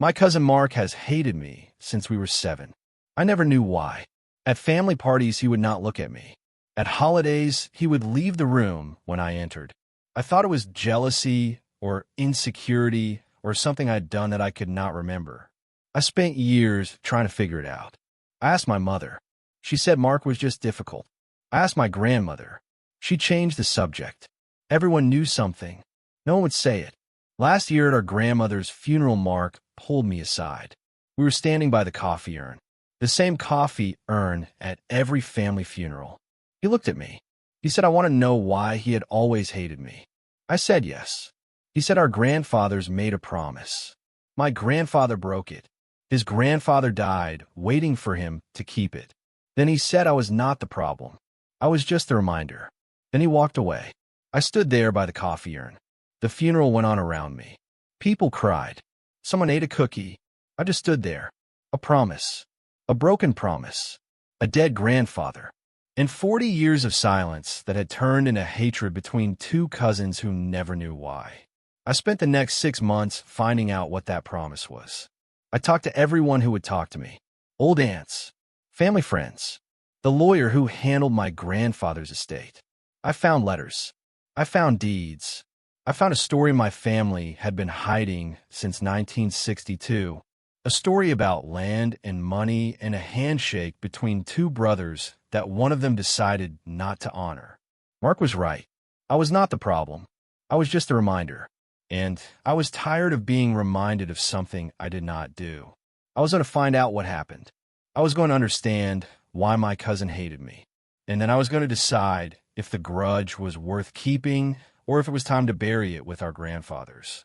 My cousin Mark has hated me since we were 7. I never knew why. At family parties, he would not look at me. At holidays, he would leave the room when I entered. I thought it was jealousy or insecurity or something I'd done that I could not remember. I spent years trying to figure it out. I asked my mother. She said Mark was just difficult. I asked my grandmother. She changed the subject. Everyone knew something. No one would say it. Last year at our grandmother's funeral, Mark pulled me aside. We were standing by the coffee urn. The same coffee urn at every family funeral. He looked at me. He said I want to know why he had always hated me. I said yes. He said our grandfathers made a promise. My grandfather broke it. His grandfather died, waiting for him to keep it. Then he said I was not the problem. I was just the reminder. Then he walked away. I stood there by the coffee urn. The funeral went on around me. People cried. Someone ate a cookie. I just stood there. A promise. A broken promise. A dead grandfather. And 40 years of silence that had turned into hatred between two cousins who never knew why. I spent the next 6 months finding out what that promise was. I talked to everyone who would talk to me. Old aunts. Family friends. The lawyer who handled my grandfather's estate. I found letters. I found deeds. I found a story my family had been hiding since 1962. A story about land and money and a handshake between two brothers that one of them decided not to honor. Mark was right. I was not the problem. I was just a reminder. And I was tired of being reminded of something I did not do. I was going to find out what happened. I was going to understand why my cousin hated me. And then I was going to decide if the grudge was worth keeping or if it was time to bury it with our grandfathers.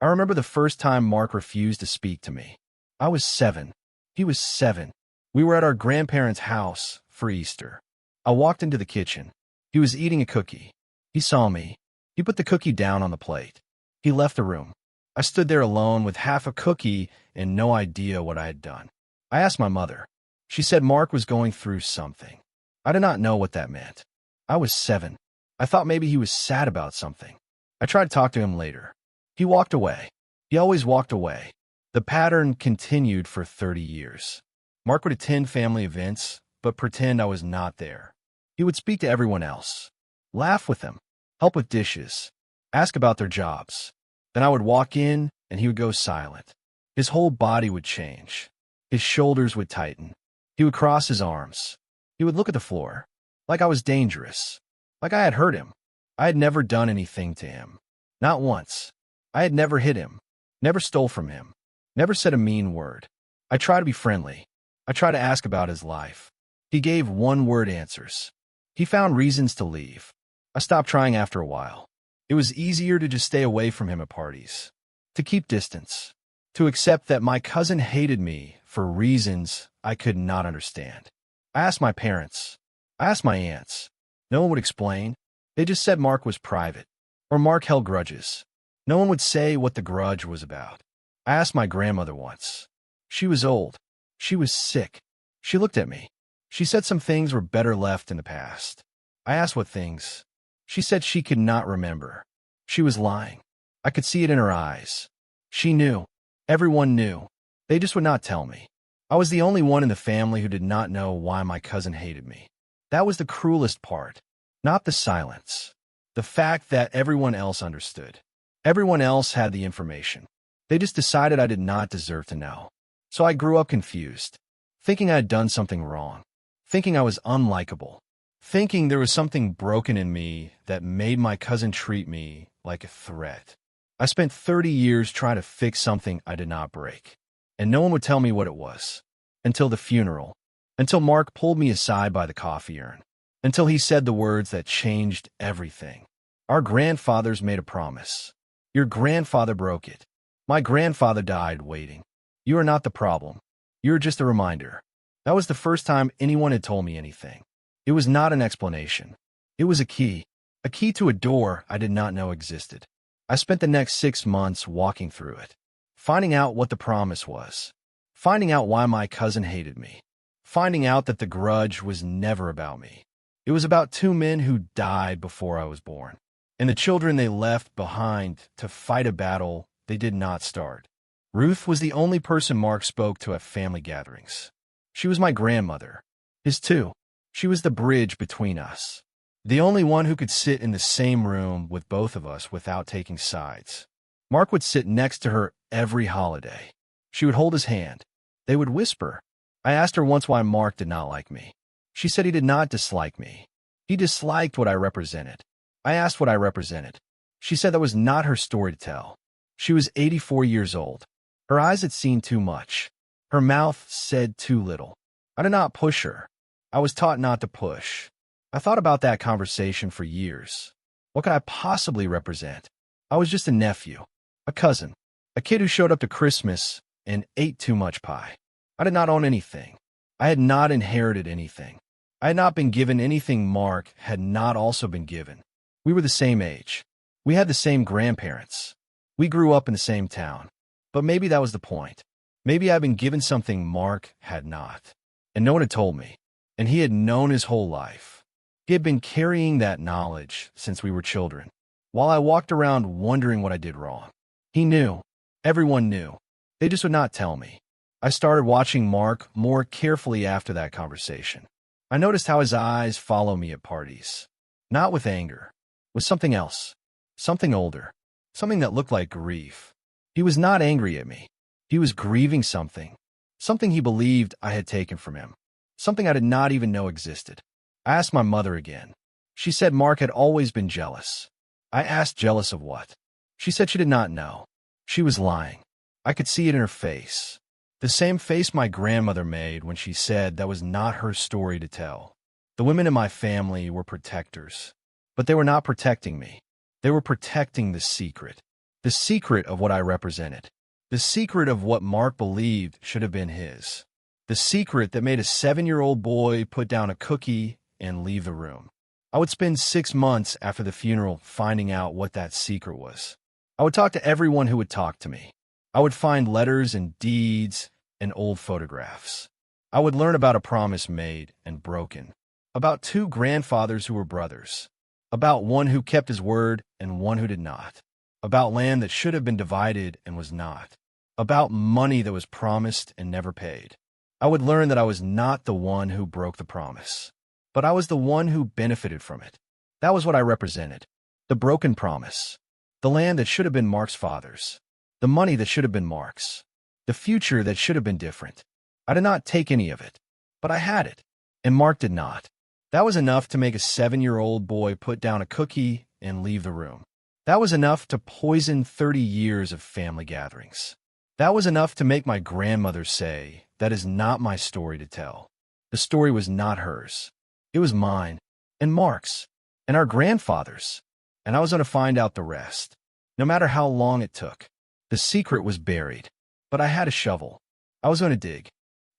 I remember the first time Mark refused to speak to me. I was 7. He was 7. We were at our grandparents' house for Easter. I walked into the kitchen. He was eating a cookie. He saw me. He put the cookie down on the plate. He left the room. I stood there alone with half a cookie and no idea what I had done. I asked my mother. She said Mark was going through something. I did not know what that meant. I was 7. I thought maybe he was sad about something. I tried to talk to him later. He walked away. He always walked away. The pattern continued for 30 years. Mark would attend family events, but pretend I was not there. He would speak to everyone else, laugh with them, help with dishes, ask about their jobs. Then I would walk in, and he would go silent. His whole body would change. His shoulders would tighten. He would cross his arms. He would look at the floor, like I was dangerous, like I had hurt him. I had never done anything to him. Not once. I had never hit him, never stole from him, never said a mean word. I tried to be friendly. I tried to ask about his life. He gave one-word answers. He found reasons to leave. I stopped trying after a while. It was easier to just stay away from him at parties, to keep distance, to accept that my cousin hated me for reasons I could not understand. I asked my parents. I asked my aunts. No one would explain. They just said Mark was private, or Mark held grudges. No one would say what the grudge was about. I asked my grandmother once. She was old. She was sick. She looked at me. She said some things were better left in the past. I asked what things. She said she could not remember. She was lying. I could see it in her eyes. She knew. Everyone knew. They just would not tell me. I was the only one in the family who did not know why my cousin hated me. That was the cruelest part. Not the silence. The fact that everyone else understood. Everyone else had the information. They just decided I did not deserve to know. So I grew up confused, thinking I had done something wrong, thinking I was unlikable, thinking there was something broken in me that made my cousin treat me like a threat. I spent 30 years trying to fix something I did not break, and no one would tell me what it was. Until the funeral, until Mark pulled me aside by the coffee urn, until he said the words that changed everything. Our grandfathers made a promise. Your grandfather broke it. My grandfather died waiting. You are not the problem. You are just a reminder. That was the first time anyone had told me anything. It was not an explanation. It was a key to a door I did not know existed. I spent the next 6 months walking through it, finding out what the promise was, finding out why my cousin hated me, finding out that the grudge was never about me. It was about 2 men who died before I was born, and the children they left behind to fight a battle they did not start. Ruth was the only person Mark spoke to at family gatherings. She was my grandmother. His too. She was the bridge between us. The only one who could sit in the same room with both of us without taking sides. Mark would sit next to her every holiday. She would hold his hand. They would whisper. I asked her once why Mark did not like me. She said he did not dislike me. He disliked what I represented. I asked what I represented. She said that was not her story to tell. She was 84 years old. Her eyes had seen too much. Her mouth said too little. I did not push her. I was taught not to push. I thought about that conversation for years. What could I possibly represent? I was just a nephew, a cousin, a kid who showed up to Christmas and ate too much pie. I did not own anything. I had not inherited anything. I had not been given anything Mark had not also been given. We were the same age. We had the same grandparents. We grew up in the same town. But maybe that was the point. Maybe I'd been given something Mark had not. And no one had told me. And he had known his whole life. He had been carrying that knowledge since we were children, while I walked around wondering what I did wrong. He knew. Everyone knew. They just would not tell me. I started watching Mark more carefully after that conversation. I noticed how his eyes follow me at parties. Not with anger. With something else. Something older. Something that looked like grief. He was not angry at me. He was grieving something. Something he believed I had taken from him. Something I did not even know existed. I asked my mother again. She said Mark had always been jealous. I asked jealous of what? She said she did not know. She was lying. I could see it in her face. The same face my grandmother made when she said that was not her story to tell. The women in my family were protectors. But they were not protecting me. They were protecting the secret. The secret of what I represented. The secret of what Mark believed should have been his. The secret that made a 7-year-old boy put down a cookie and leave the room. I would spend 6 months after the funeral finding out what that secret was. I would talk to everyone who would talk to me. I would find letters and deeds and old photographs. I would learn about a promise made and broken. About 2 grandfathers who were brothers. About one who kept his word and one who did not. About land that should have been divided and was not. About money that was promised and never paid. I would learn that I was not the one who broke the promise, but I was the one who benefited from it. That was what I represented. The broken promise. The land that should have been Mark's father's. The money that should have been Mark's. The future that should have been different. I did not take any of it, but I had it, and Mark did not. That was enough to make a 7-year-old boy put down a cookie and leave the room. That was enough to poison 30 years of family gatherings. That was enough to make my grandmother say, that is not my story to tell. The story was not hers. It was mine, and Mark's, and our grandfather's. And I was going to find out the rest, no matter how long it took. The secret was buried, but I had a shovel. I was going to dig.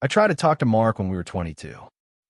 I tried to talk to Mark when we were 22.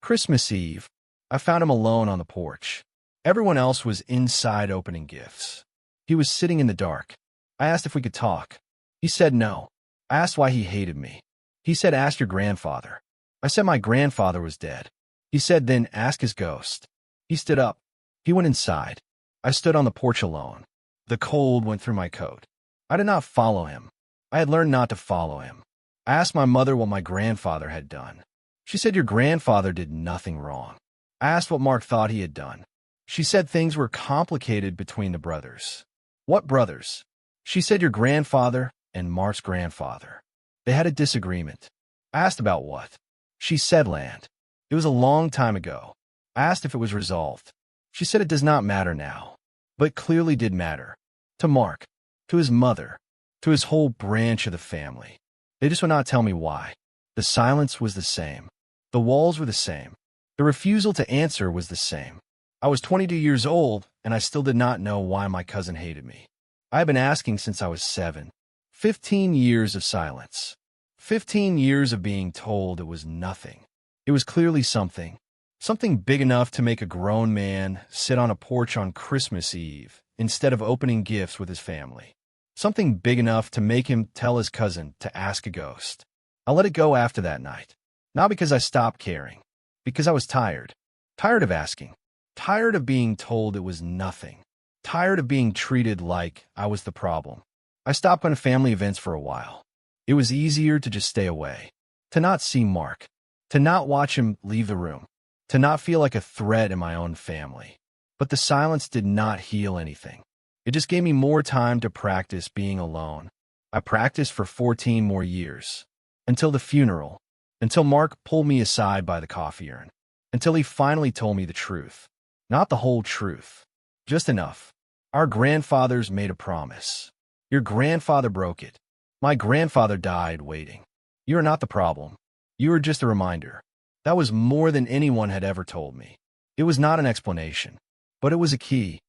Christmas Eve, I found him alone on the porch. Everyone else was inside opening gifts. He was sitting in the dark. I asked if we could talk. He said no. I asked why he hated me. He said, ask your grandfather. I said my grandfather was dead. He said, then ask his ghost. He stood up. He went inside. I stood on the porch alone. The cold went through my coat. I did not follow him. I had learned not to follow him. I asked my mother what my grandfather had done. She said, your grandfather did nothing wrong. I asked what Mark thought he had done. She said things were complicated between the brothers. What brothers? She said your grandfather and Mark's grandfather. They had a disagreement. I asked about what. She said land. It was a long time ago. I asked if it was resolved. She said it does not matter now, but clearly did matter. To Mark, to his mother, to his whole branch of the family. They just would not tell me why. The silence was the same. The walls were the same. The refusal to answer was the same. I was 22 years old, and I still did not know why my cousin hated me. I had been asking since I was 7. 15 years of silence. 15 years of being told it was nothing. It was clearly something. Something big enough to make a grown man sit on a porch on Christmas Eve instead of opening gifts with his family. Something big enough to make him tell his cousin to ask a ghost. I let it go after that night. Not because I stopped caring. Because I was tired. Tired of asking. Tired of being told it was nothing. Tired of being treated like I was the problem. I stopped going to family events for a while. It was easier to just stay away, to not see Mark, to not watch him leave the room, to not feel like a threat in my own family. But the silence did not heal anything. It just gave me more time to practice being alone. I practiced for 14 more years. Until the funeral. Until Mark pulled me aside by the coffee urn. Until he finally told me the truth. Not the whole truth. Just enough. Our grandfathers made a promise. Your grandfather broke it. My grandfather died waiting. You are not the problem. You are just a reminder. That was more than anyone had ever told me. It was not an explanation. But it was a key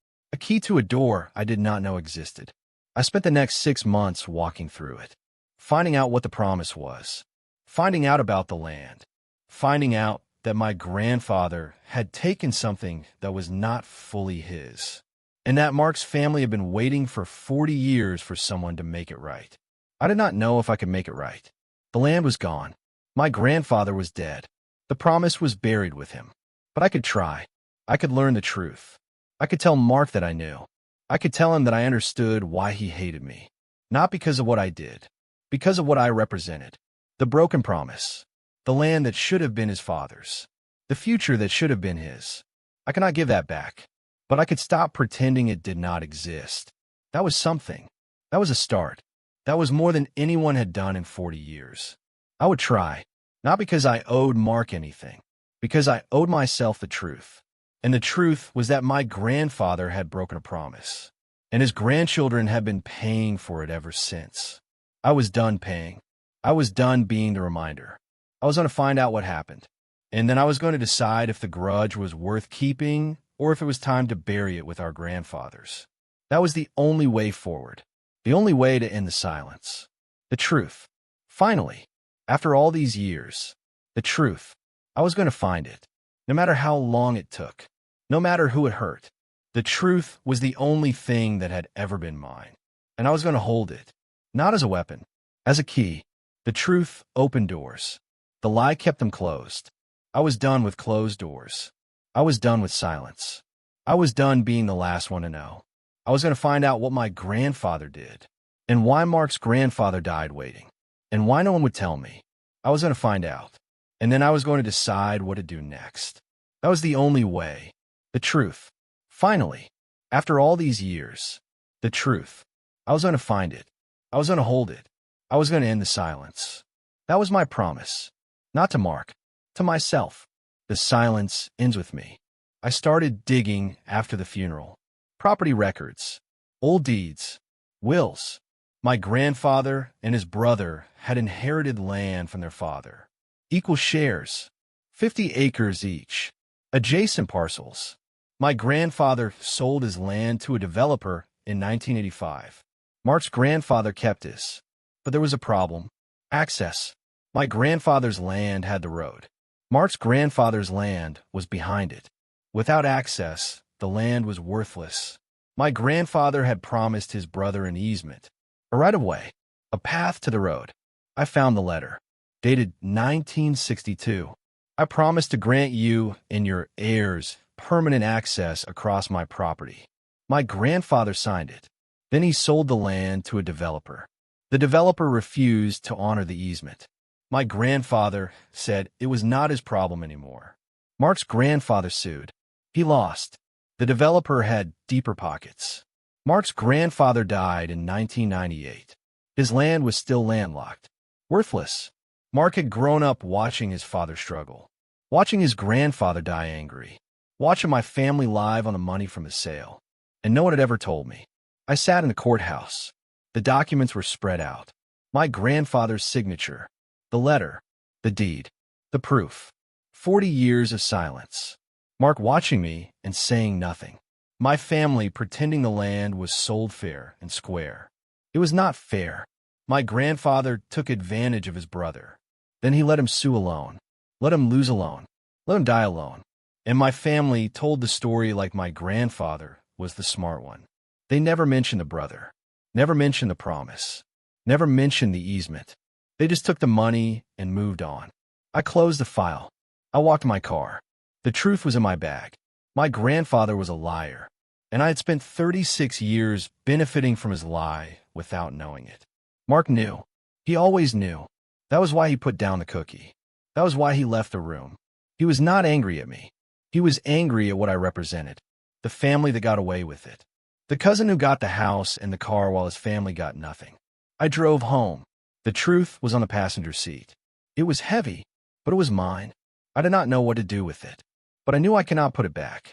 to a door I did not know existed. I spent the next 6 months walking through it, finding out what the promise was, finding out about the land, finding out that my grandfather had taken something that was not fully his, and that Mark's family had been waiting for 40 years for someone to make it right. I did not know if I could make it right. The land was gone. My grandfather was dead. The promise was buried with him. But I could try. I could learn the truth. I could tell Mark that I knew. I could tell him that I understood why he hated me. Not because of what I did, because of what I represented. The broken promise. The land that should have been his father's. The future that should have been his. I cannot give that back. But I could stop pretending it did not exist. That was something. That was a start. That was more than anyone had done in 40 years. I would try. Not because I owed Mark anything. Because I owed myself the truth. And the truth was that my grandfather had broken a promise, and his grandchildren had been paying for it ever since. I was done paying. I was done being the reminder. I was going to find out what happened, and then I was going to decide if the grudge was worth keeping or if it was time to bury it with our grandfathers. That was the only way forward, the only way to end the silence. The truth. Finally, after all these years, the truth. I was going to find it, no matter how long it took. No matter who it hurt, the truth was the only thing that had ever been mine, and I was going to hold it, not as a weapon, as a key. The truth opened doors. The lie kept them closed. I was done with closed doors. I was done with silence. I was done being the last one to know. I was going to find out what my grandfather did, and why Mark's grandfather died waiting, and why no one would tell me. I was going to find out, and then I was going to decide what to do next. That was the only way. The truth. Finally, after all these years, the truth. I was going to find it. I was going to hold it. I was going to end the silence. That was my promise. Not to Mark, to myself. The silence ends with me. I started digging after the funeral. Property records, old deeds, wills. My grandfather and his brother had inherited land from their father. Equal shares, 50 acres each. Adjacent parcels. My grandfather sold his land to a developer in 1985. Mark's grandfather kept his. But there was a problem. Access. My grandfather's land had the road. Mark's grandfather's land was behind it. Without access, the land was worthless. My grandfather had promised his brother an easement, a right-of-way, a path to the road. I found the letter, dated 1962. I promise to grant you and your heirs permanent access across my property. My grandfather signed it. Then he sold the land to a developer. The developer refused to honor the easement. My grandfather said it was not his problem anymore. Mark's grandfather sued. He lost. The developer had deeper pockets. Mark's grandfather died in 1998. His land was still landlocked. Worthless. Mark had grown up watching his father struggle, watching his grandfather die angry, watching my family live on the money from the sale, and no one had ever told me. I sat in the courthouse. The documents were spread out. My grandfather's signature, the letter, the deed, the proof. 40 years of silence. Mark watching me and saying nothing. My family pretending the land was sold fair and square. It was not fair. My grandfather took advantage of his brother. Then he let him sue alone, let him lose alone, let him die alone. And my family told the story like my grandfather was the smart one. They never mentioned the brother, never mentioned the promise, never mentioned the easement. They just took the money and moved on. I closed the file. I walked my car. The truth was in my bag. My grandfather was a liar, and I had spent 36 years benefiting from his lie without knowing it. Mark knew. He always knew. That was why he put down the cookie. That was why he left the room. He was not angry at me. He was angry at what I represented. The family that got away with it. The cousin who got the house and the car while his family got nothing. I drove home. The truth was on the passenger seat. It was heavy, but it was mine. I did not know what to do with it, but I knew I cannot put it back.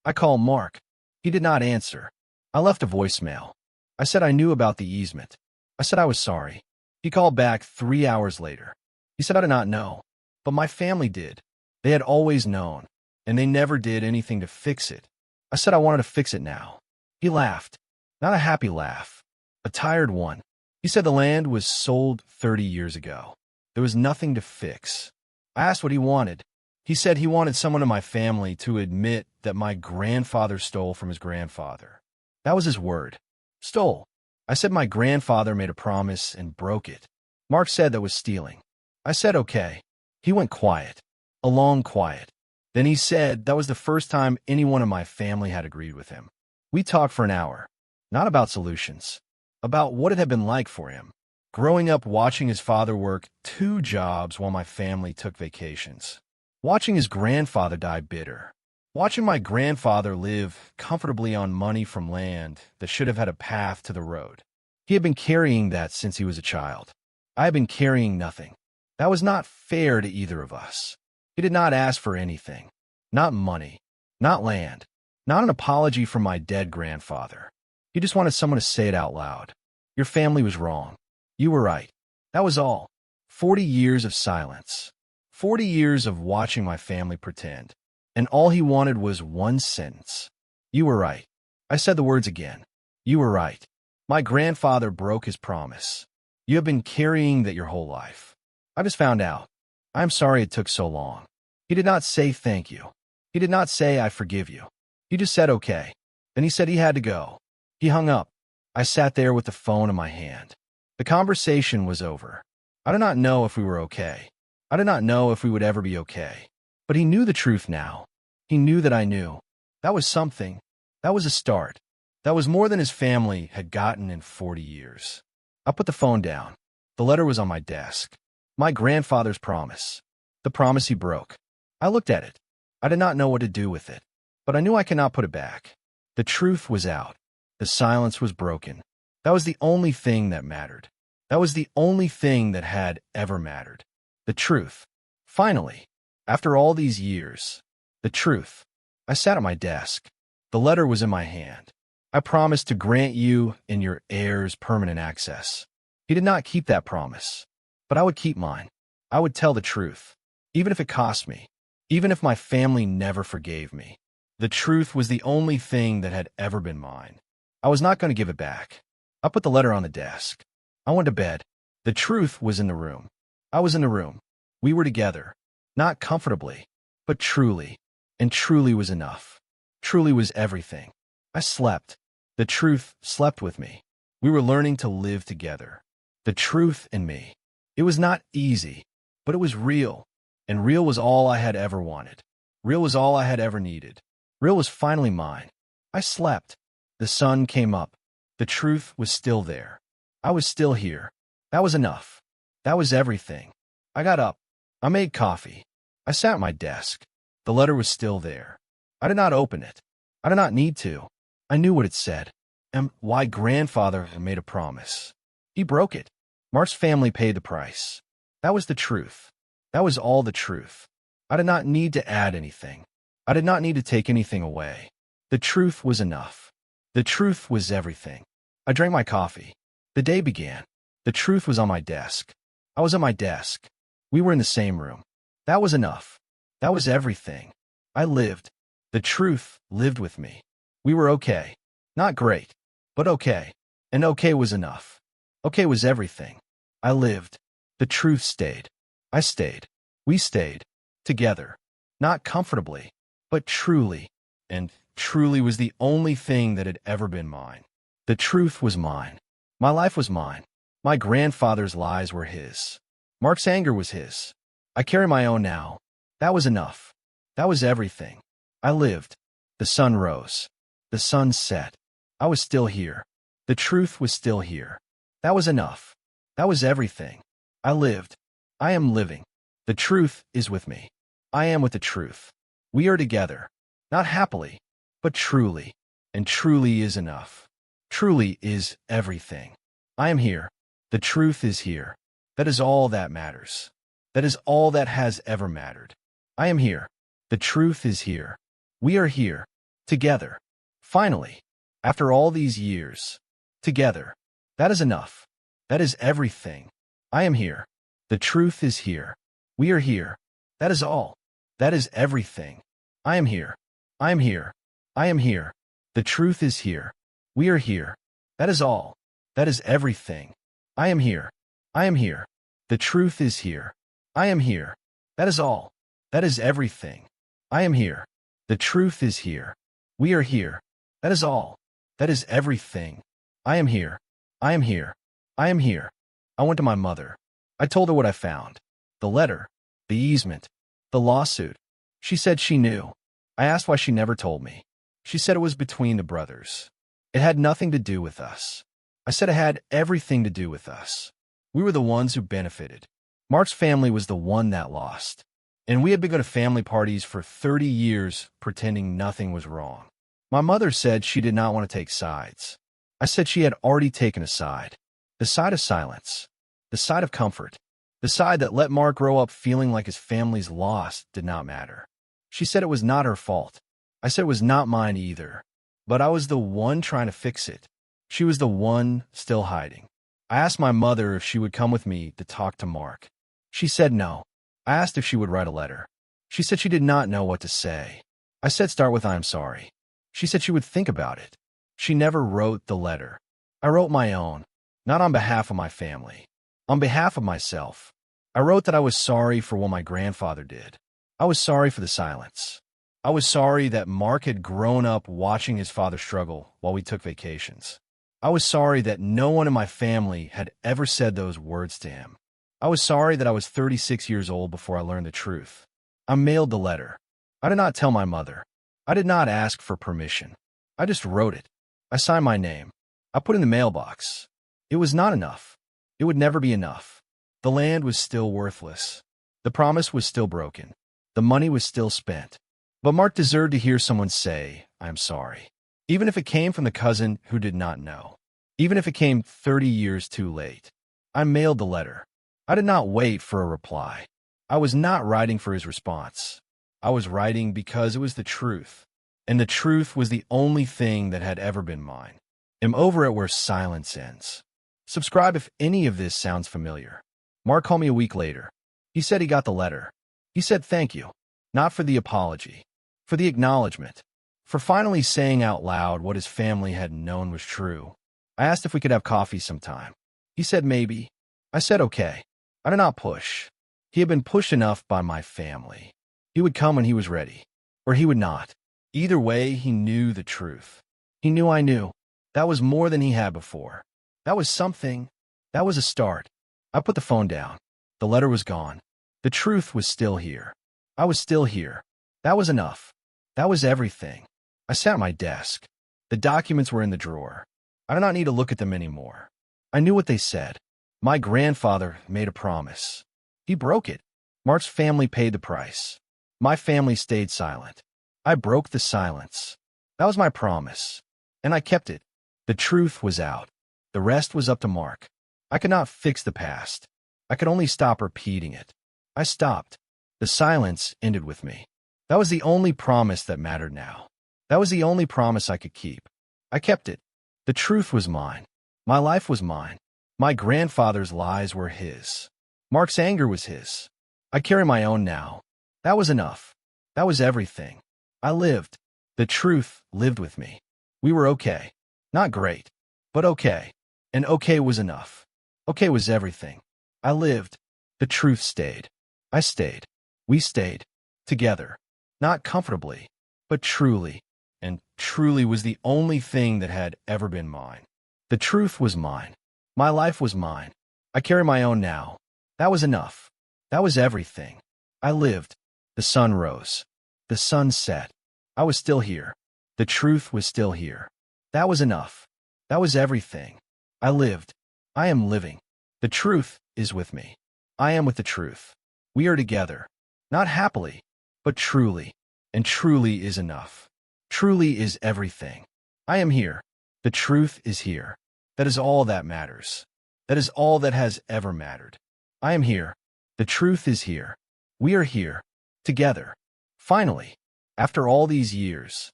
I called Mark. He did not answer. I left a voicemail. I said I knew about the easement. I said I was sorry. He called back 3 hours later. He said I did not know, but my family did. They had always known, and they never did anything to fix it. I said I wanted to fix it now. He laughed. Not a happy laugh. A tired one. He said the land was sold 30 years ago. There was nothing to fix. I asked what he wanted. He said he wanted someone in my family to admit that my grandfather stole from his grandfather. That was his word. Stole. I said my grandfather made a promise and broke it. Mark said that was stealing. I said okay. He went quiet. A long quiet. Then he said that was the first time anyone in my family had agreed with him. We talked for an hour. Not about solutions. About what it had been like for him. Growing up watching his father work 2 jobs while my family took vacations. Watching his grandfather die bitter. Watching my grandfather live comfortably on money from land that should have had a path to the road. He had been carrying that since he was a child. I had been carrying nothing. That was not fair to either of us. He did not ask for anything. Not money. Not land. Not an apology from my dead grandfather. He just wanted someone to say it out loud. Your family was wrong. You were right. That was all. 40 years of silence. 40 years of watching my family pretend. And all he wanted was one sentence. You were right. I said the words again. You were right. My grandfather broke his promise. You have been carrying that your whole life. I just found out. I am sorry it took so long. He did not say thank you. He did not say I forgive you. He just said okay. Then he said he had to go. He hung up. I sat there with the phone in my hand. The conversation was over. I did not know if we were okay. I did not know if we would ever be okay. But he knew the truth now. He knew that I knew. That was something. That was a start. That was more than his family had gotten in 40 years. I put the phone down. The letter was on my desk. My grandfather's promise. The promise he broke. I looked at it. I did not know what to do with it. But I knew I could not put it back. The truth was out. The silence was broken. That was the only thing that mattered. That was the only thing that had ever mattered. The truth. Finally. After all these years, the truth. I sat at my desk. The letter was in my hand. I promised to grant you and your heirs permanent access. He did not keep that promise, but I would keep mine. I would tell the truth, even if it cost me, even if my family never forgave me. The truth was the only thing that had ever been mine. I was not going to give it back. I put the letter on the desk. I went to bed. The truth was in the room. I was in the room. We were together. Not comfortably, but truly, and truly was enough. Truly was everything. I slept. The truth slept with me. We were learning to live together. The truth and me. It was not easy, but it was real. And real was all I had ever wanted. Real was all I had ever needed. Real was finally mine. I slept. The sun came up. The truth was still there. I was still here. That was enough. That was everything. I got up. I made coffee. I sat at my desk. The letter was still there. I did not open it. I did not need to. I knew what it said, and why grandfather had made a promise. He broke it. Mark's family paid the price. That was the truth. That was all the truth. I did not need to add anything. I did not need to take anything away. The truth was enough. The truth was everything. I drank my coffee. The day began. The truth was on my desk. I was at my desk. We were in the same room. That was enough. That was everything. I lived. The truth lived with me. We were okay. Not great, but okay. And okay was enough. Okay was everything. I lived. The truth stayed. I stayed. We stayed. Together. Not comfortably, but truly. And truly was the only thing that had ever been mine. The truth was mine. My life was mine. My grandfather's lies were his. Mark's anger was his. I carry my own now. That was enough. That was everything. I lived. The sun rose. The sun set. I was still here. The truth was still here. That was enough. That was everything. I lived. I am living. The truth is with me. I am with the truth. We are together. Not happily, but truly. And truly is enough. Truly is everything. I am here. The truth is here. That is all that matters. That is all that has ever mattered. I am here. The truth is here. We are here. Together. Finally. After all these years. Together. That is enough. That is everything. I am here. The truth is here. We are here. That is all. That is everything. I am here. I am here. I am here. The truth is here. We are here. That is all. That is everything. I am here. I am here. The truth is here. I am here. That is all. That is everything. I am here. The truth is here. We are here. That is all. That is everything. I am here. I am here. I am here. I went to my mother. I told her what I found. The letter. The easement. The lawsuit. She said she knew. I asked why she never told me. She said it was between the brothers. It had nothing to do with us. I said it had everything to do with us. We were the ones who benefited. Mark's family was the one that lost. And we had been going to family parties for 30 years pretending nothing was wrong. My mother said she did not want to take sides. I said she had already taken a side. The side of silence. The side of comfort. The side that let Mark grow up feeling like his family's loss did not matter. She said it was not her fault. I said it was not mine either. But I was the one trying to fix it. She was the one still hiding. I asked my mother if she would come with me to talk to Mark. She said no. I asked if she would write a letter. She said she did not know what to say. I said start with I'm sorry. She said she would think about it. She never wrote the letter. I wrote my own, not on behalf of my family, on behalf of myself. I wrote that I was sorry for what my grandfather did. I was sorry for the silence. I was sorry that Mark had grown up watching his father struggle while we took vacations. I was sorry that no one in my family had ever said those words to him. I was sorry that I was 36 years old before I learned the truth. I mailed the letter. I did not tell my mother. I did not ask for permission. I just wrote it. I signed my name. I put it in the mailbox. It was not enough. It would never be enough. The land was still worthless. The promise was still broken. The money was still spent. But Mark deserved to hear someone say, I'm sorry. Even if it came from the cousin who did not know. Even if it came 30 years too late. I mailed the letter. I did not wait for a reply. I was not writing for his response. I was writing because it was the truth. And the truth was the only thing that had ever been mine. I'm over at where silence ends. Subscribe if any of this sounds familiar. Mark called me a week later. He said he got the letter. He said thank you. Not for the apology. For the acknowledgement. For finally saying out loud what his family had known was true. I asked if we could have coffee sometime. He said maybe. I said okay. I did not push. He had been pushed enough by my family. He would come when he was ready. Or he would not. Either way, he knew the truth. He knew I knew. That was more than he had before. That was something. That was a start. I put the phone down. The letter was gone. The truth was still here. I was still here. That was enough. That was everything. I sat at my desk. The documents were in the drawer. I did not need to look at them anymore. I knew what they said. My grandfather made a promise. He broke it. Mark's family paid the price. My family stayed silent. I broke the silence. That was my promise. And I kept it. The truth was out. The rest was up to Mark. I could not fix the past. I could only stop repeating it. I stopped. The silence ended with me. That was the only promise that mattered now. That was the only promise I could keep. I kept it. The truth was mine. My life was mine. My grandfather's lies were his. Mark's anger was his. I carry my own now. That was enough. That was everything. I lived. The truth lived with me. We were okay. Not great, but okay. And okay was enough. Okay was everything. I lived. The truth stayed. I stayed. We stayed. Together. Not comfortably, but truly. And truly was the only thing that had ever been mine. The truth was mine. My life was mine. I carry my own now. That was enough. That was everything. I lived. The sun rose. The sun set. I was still here. The truth was still here. That was enough. That was everything. I lived. I am living. The truth is with me. I am with the truth. We are together. Not happily, but truly. And truly is enough. Truly is everything. I am here. The truth is here. That is all that matters. That is all that has ever mattered. I am here. The truth is here. We are here. Together. Finally. After all these years.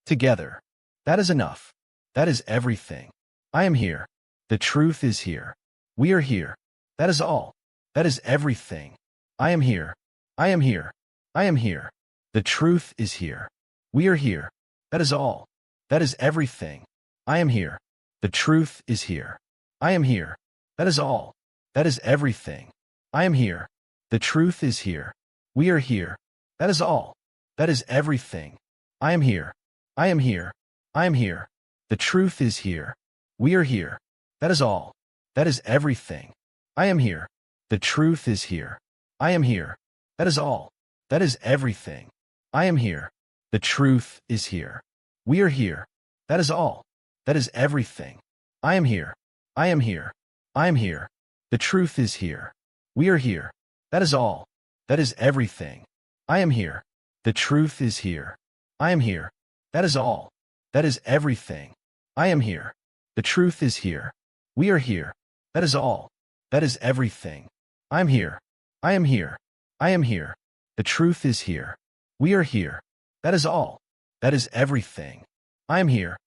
Together. That is enough. That is everything. I am here. The truth is here. We are here. That is all. That is everything. I am here. I am here. I am here. The truth is here. We are here. That is all. That is everything. I am here. The truth is here. I am here. That is all. That is everything. I am here. The truth is here. We are here. That is all. That is everything. I am here. I am here. I am here. The truth is here. We are here. That is all. That is everything. I am here. The truth is here. I am here. That is all. That is everything. I am here. The truth is here. We are here. That is all. That is everything. I am here. I am here. I am here. The truth is here. We are here. That is all. That is everything. I am here. The truth is here. I am here. That is all. That is everything. I am here. The truth is here. We are here. That is all. That is everything. I am here. I am here. I am here. The truth is here. We are here. That is all. That is everything. I am here.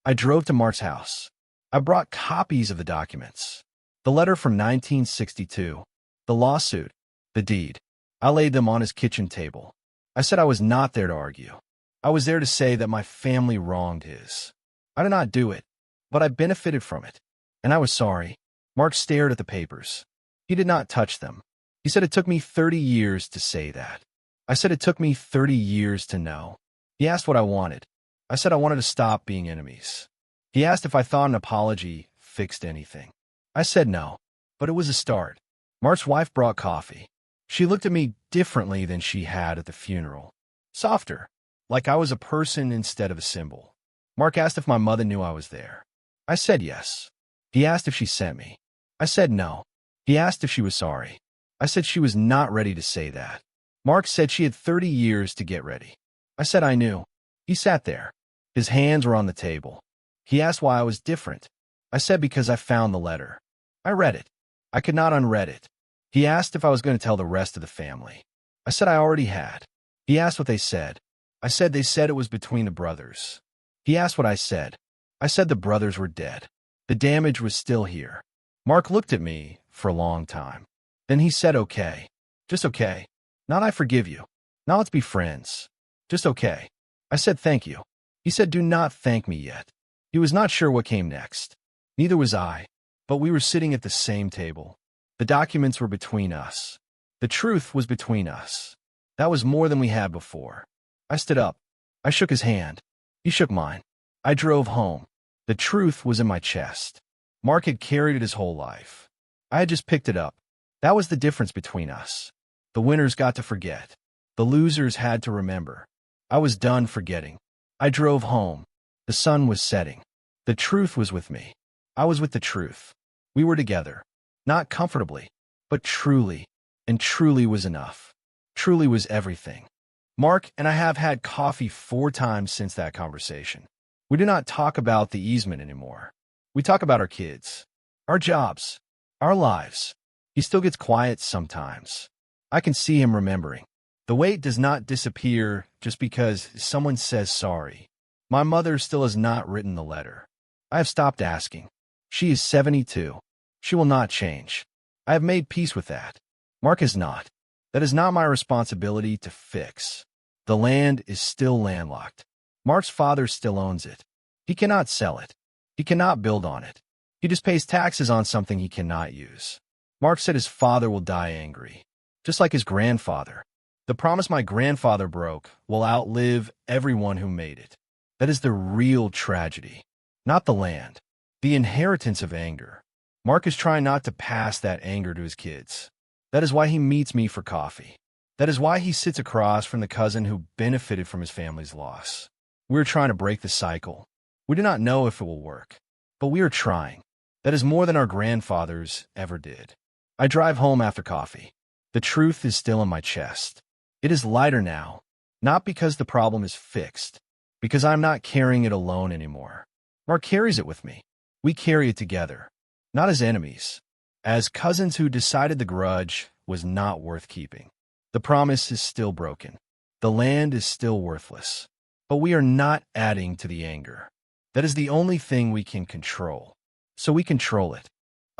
I drove to Mark's house. I brought copies of the documents. The letter from 1962. The lawsuit. The deed. I laid them on his kitchen table. I said I was not there to argue. I was there to say that my family wronged his. I did not do it, but I benefited from it. And I was sorry. Mark stared at the papers. He did not touch them. He said it took me 30 years to say that. I said it took me 30 years to know. He asked what I wanted. I said I wanted to stop being enemies. He asked if I thought an apology fixed anything. I said no, but it was a start. Mark's wife brought coffee. She looked at me differently than she had at the funeral. Softer, like I was a person instead of a symbol. Mark asked if my mother knew I was there. I said yes. He asked if she sent me. I said no. He asked if she was sorry. I said she was not ready to say that. Mark said she had 30 years to get ready. I said I knew. He sat there. His hands were on the table. He asked why I was different. I said because I found the letter. I read it. I could not unread it. He asked if I was going to tell the rest of the family. I said I already had. He asked what they said. I said they said it was between the brothers. He asked what I said. I said the brothers were dead. The damage was still here. Mark looked at me for a long time. Then he said, okay. Just okay. Not I forgive you. Now let's be friends. Just okay. I said thank you. He said do not thank me yet. He was not sure what came next. Neither was I. But we were sitting at the same table. The documents were between us. The truth was between us. That was more than we had before. I stood up. I shook his hand. He shook mine. I drove home. The truth was in my chest. Mark had carried it his whole life. I had just picked it up. That was the difference between us. The winners got to forget. The losers had to remember. I was done forgetting. I drove home. The sun was setting. The truth was with me. I was with the truth. We were together. Not comfortably, but truly. And truly was enough. Truly was everything. Mark and I have had coffee 4 times since that conversation. We do not talk about the easement anymore. We talk about our kids, our jobs, our lives. He still gets quiet sometimes. I can see him remembering. The weight does not disappear just because someone says sorry. My mother still has not written the letter. I have stopped asking. She is 72. She will not change. I have made peace with that. Mark has not. That is not my responsibility to fix. The land is still landlocked. Mark's father still owns it. He cannot sell it. He cannot build on it. He just pays taxes on something he cannot use. Mark said his father will die angry, just like his grandfather. The promise my grandfather broke will outlive everyone who made it. That is the real tragedy, not the land, the inheritance of anger. Mark is trying not to pass that anger to his kids. That is why he meets me for coffee. That is why he sits across from the cousin who benefited from his family's loss. We are trying to break the cycle. We do not know if it will work, but we are trying. That is more than our grandfathers ever did. I drive home after coffee. The truth is still in my chest. It is lighter now, not because the problem is fixed, because I'm not carrying it alone anymore. Mark carries it with me. We carry it together, not as enemies, as cousins who decided the grudge was not worth keeping. The promise is still broken. The land is still worthless. But we are not adding to the anger. That is the only thing we can control. So we control it.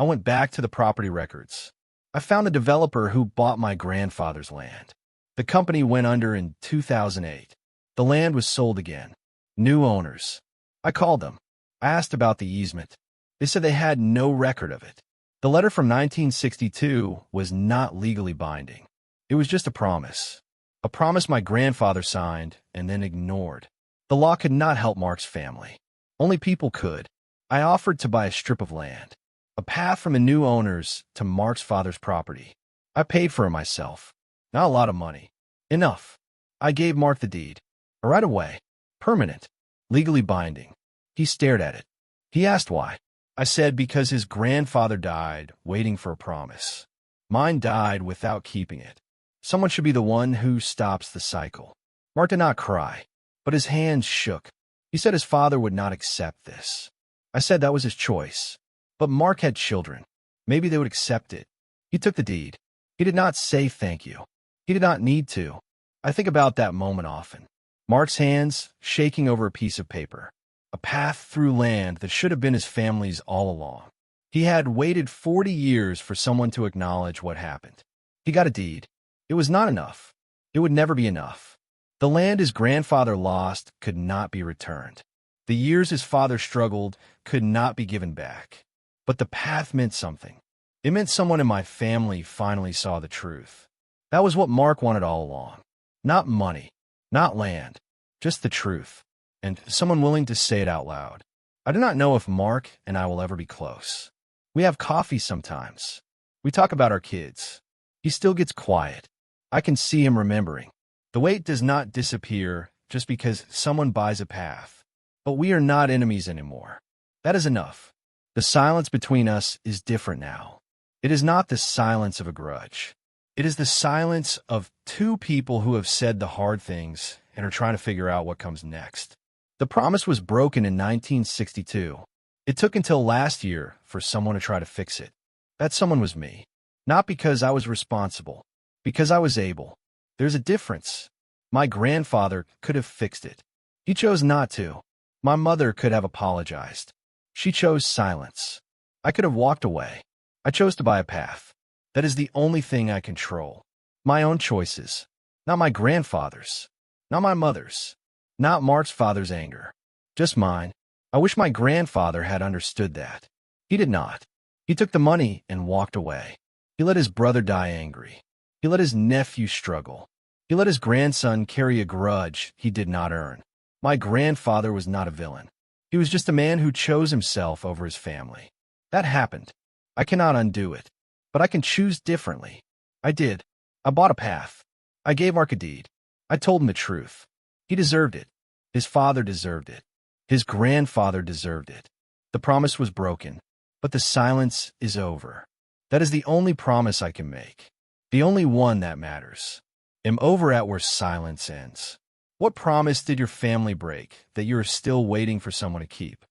I went back to the property records. I found a developer who bought my grandfather's land. The company went under in 2008. The land was sold again. New owners. I called them. I asked about the easement. They said they had no record of it. The letter from 1962 was not legally binding. It was just a promise. A promise my grandfather signed and then ignored. The law could not help Mark's family. Only people could. I offered to buy a strip of land, a path from the new owners to Mark's father's property. I paid for it myself. Not a lot of money. Enough. I gave Mark the deed. Right away. Permanent. Legally binding. He stared at it. He asked why. I said because his grandfather died waiting for a promise. Mine died without keeping it. Someone should be the one who stops the cycle. Mark did not cry, but his hands shook. He said his father would not accept this. I said that was his choice. But Mark had children. Maybe they would accept it. He took the deed. He did not say thank you. He did not need to. I think about that moment often. Mark's hands shaking over a piece of paper. A path through land that should have been his family's all along. He had waited 40 years for someone to acknowledge what happened. He got a deed. It was not enough. It would never be enough. The land his grandfather lost could not be returned. The years his father struggled could not be given back. But the path meant something. It meant someone in my family finally saw the truth. That was what Mark wanted all along. Not money, not land, just the truth. And someone willing to say it out loud. I do not know if Mark and I will ever be close. We have coffee sometimes. We talk about our kids. He still gets quiet. I can see him remembering. The weight does not disappear just because someone buys a path. But we are not enemies anymore. That is enough. The silence between us is different now. It is not the silence of a grudge. It is the silence of two people who have said the hard things and are trying to figure out what comes next. The promise was broken in 1962. It took until last year for someone to try to fix it. That someone was me. Not because I was responsible, because I was able. There's a difference. My grandfather could have fixed it. He chose not to. My mother could have apologized. She chose silence. I could have walked away. I chose to buy a path. That is the only thing I control. My own choices. Not my grandfather's. Not my mother's. Not Mark's father's anger. Just mine. I wish my grandfather had understood that. He did not. He took the money and walked away. He let his brother die angry. He let his nephew struggle. He let his grandson carry a grudge he did not earn. My grandfather was not a villain. He was just a man who chose himself over his family. That happened. I cannot undo it. But I can choose differently. I did. I bought a path. I gave Mark a deed. I told him the truth. He deserved it. His father deserved it. His grandfather deserved it. The promise was broken, but the silence is over. That is the only promise I can make. The only one that matters. I'm over at where silence ends. What promise did your family break that you are still waiting for someone to keep?